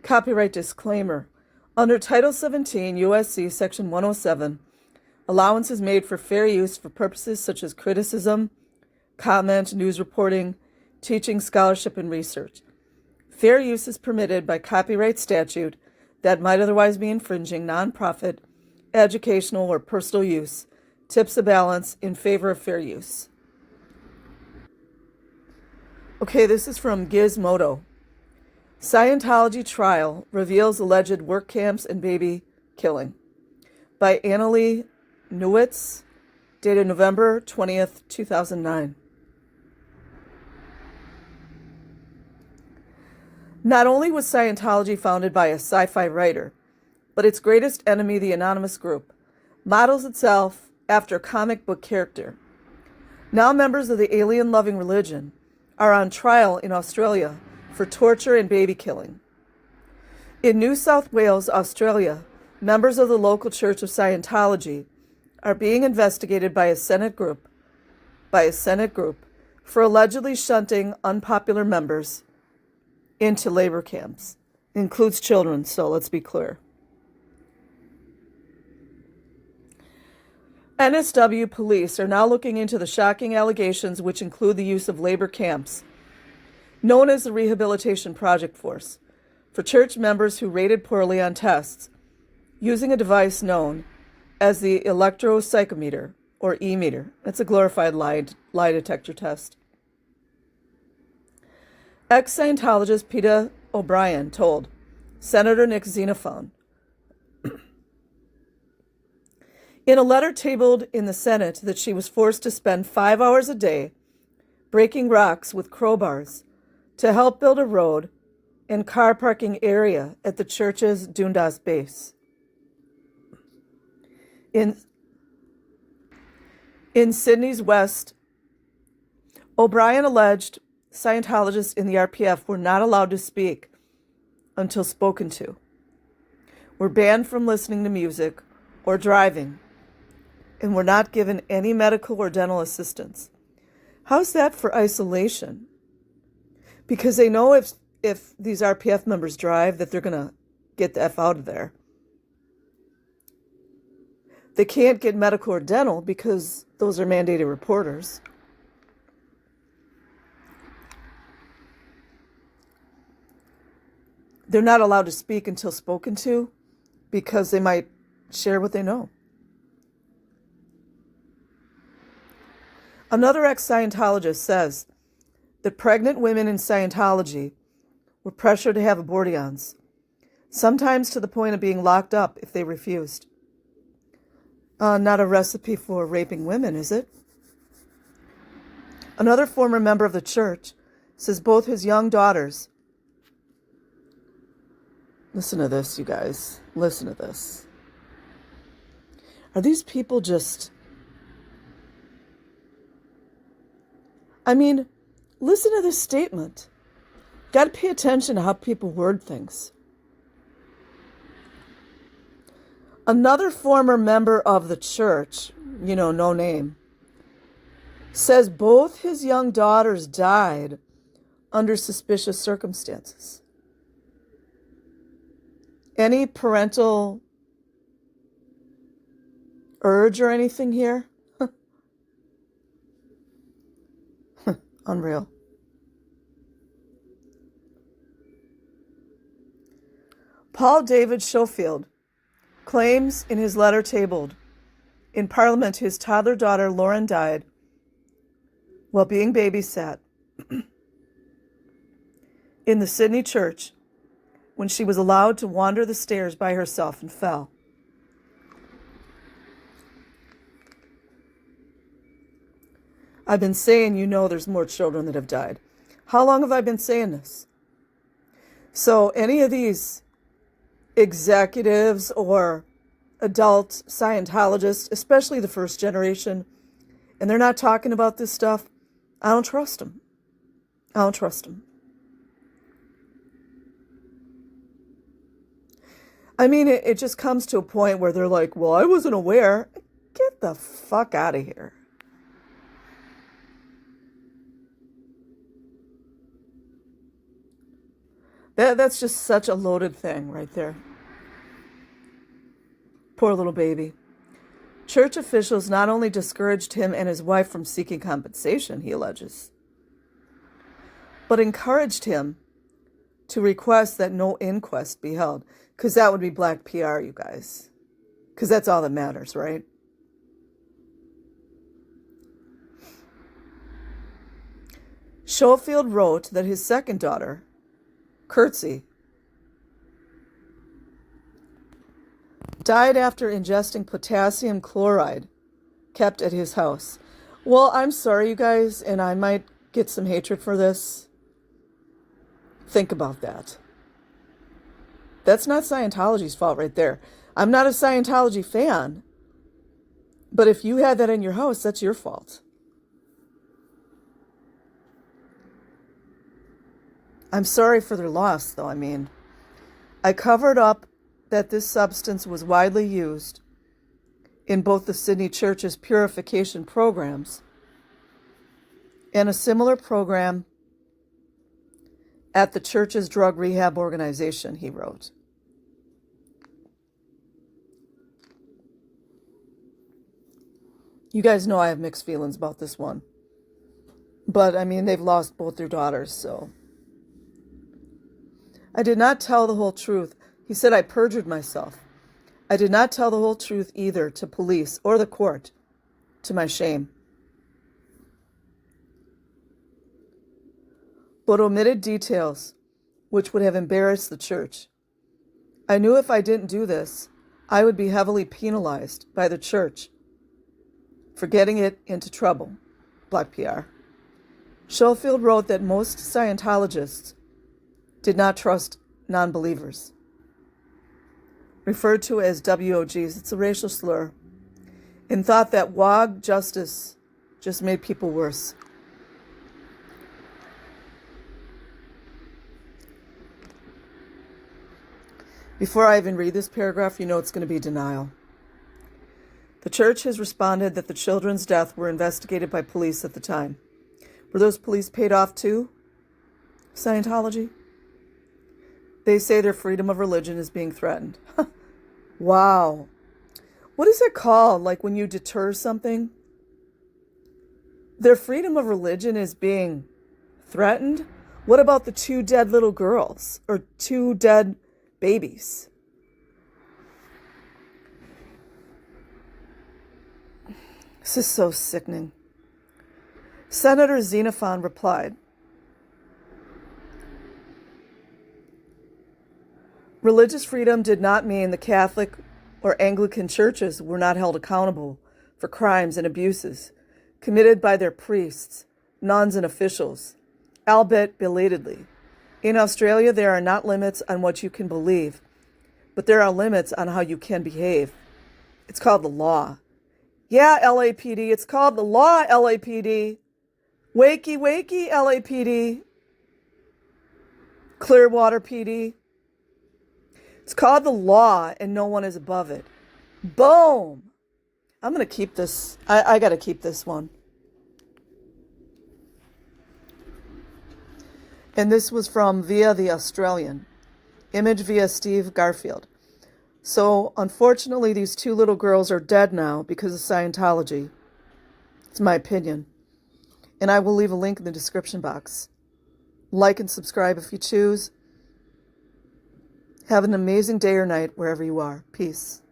Copyright disclaimer. Under Title 17 U.S.C. Section 107, allowance is made for fair use for purposes such as criticism, comment, news reporting, teaching, scholarship, and research. Fair use is permitted by copyright statute that might otherwise be infringing nonprofit, educational, or personal use, tips a balance in favor of fair use. Okay, this is from Gizmodo. Scientology trial reveals alleged work camps and baby killing. By Annalee Newitz, dated November 20th, 2009. Not only was Scientology founded by a sci-fi writer, but its greatest enemy, the anonymous group, models itself after a comic book character. Now members of the alien-loving religion are on trial in Australia for torture and baby killing. In New South Wales, Australia, members of the local Church of Scientology are being investigated by a Senate group for allegedly shunting unpopular members into labor camps. It includes children, so let's be clear. NSW police are now looking into the shocking allegations, which include the use of labor camps, known as the Rehabilitation Project Force, for church members who rated poorly on tests, using a device known as the electropsychometer, or E-meter. It's a glorified lie detector test. Ex-Scientologist Peter O'Brien told Senator Nick Xenophon, in a letter tabled in the Senate, that she was forced to spend 5 hours a day breaking rocks with crowbars to help build a road and car parking area at the church's Dundas base. In Sydney's West, O'Brien alleged Scientologists in the RPF were not allowed to speak until spoken to, were banned from listening to music or driving, and were not given any medical or dental assistance. How's that for isolation? Because they know if these RPF members drive that they're going to get the F out of there. They can't get medical or dental because those are mandated reporters. They're not allowed to speak until spoken to because they might share what they know. Another ex-Scientologist says that pregnant women in Scientology were pressured to have abortions, sometimes to the point of being locked up if they refused. Not a recipe for raping women, is it? Another former member of the church says both his young daughters, listen to this, you guys, listen to this. Are these people just... listen to this statement. Got to pay attention to how people word things. Another former member of the church, no name, says both his young daughters died under suspicious circumstances. Any parental urge or anything here? Unreal. Paul David Schofield claims in his letter tabled in Parliament his toddler daughter Lauren died while being babysat in the Sydney church when she was allowed to wander the stairs by herself and fell. I've been saying, there's more children that have died. How long have I been saying this? So any of these executives or adult Scientologists, especially the first generation, and they're not talking about this stuff, I don't trust them. I don't trust them. It just comes to a point where they're like, well, I wasn't aware. Get the fuck out of here. That's just such a loaded thing right there. Poor little baby. Church officials not only discouraged him and his wife from seeking compensation, he alleges, but encouraged him to request that no inquest be held, because that would be black PR, you guys. Because that's all that matters, right? Schofield wrote that his second daughter, Curtsy, died after ingesting potassium chloride kept at his house. Well, I'm sorry, you guys, and I might get some hatred for this. Think about that. That's not Scientology's fault right there. I'm not a Scientology fan, but if you had that in your house, that's your fault. I'm sorry for their loss, though. I mean, I covered up that this substance was widely used in both the Sydney Church's purification programs and a similar program at the church's drug rehab organization, he wrote. You guys know I have mixed feelings about this one. But, I mean, they've lost both their daughters, so. I did not tell the whole truth. He said I perjured myself. I did not tell the whole truth either to police or the court, to my shame. But omitted details which would have embarrassed the church. I knew if I didn't do this, I would be heavily penalized by the church for getting it into trouble. Black PR. Schofield wrote that most Scientologists did not trust non-believers, referred to as WOGs, it's a racial slur, and thought that WOG justice just made people worse. Before I even read this paragraph, you know it's going to be denial. The church has responded that the children's death were investigated by police at the time. Were those police paid off too? Scientology? They say their freedom of religion is being threatened. Wow. What is it called, like when you deter something? Their freedom of religion is being threatened? What about the 2 dead little girls or 2 dead babies? This is so sickening. Senator Xenophon replied, religious freedom did not mean the Catholic or Anglican churches were not held accountable for crimes and abuses committed by their priests, nuns, and officials, albeit belatedly. In Australia, there are not limits on what you can believe, but there are limits on how you can behave. It's called the law. Yeah, LAPD, it's called the law, LAPD. Wakey, wakey, LAPD. Clearwater PD. It's called the law, and no one is above it. Boom! I'm going to keep this. I got to keep this one. And this was from via the Australian. Image via Steve Garfield. So, unfortunately, these 2 little girls are dead now because of Scientology. It's my opinion. And I will leave a link in the description box. Like and subscribe if you choose. Have an amazing day or night wherever you are. Peace.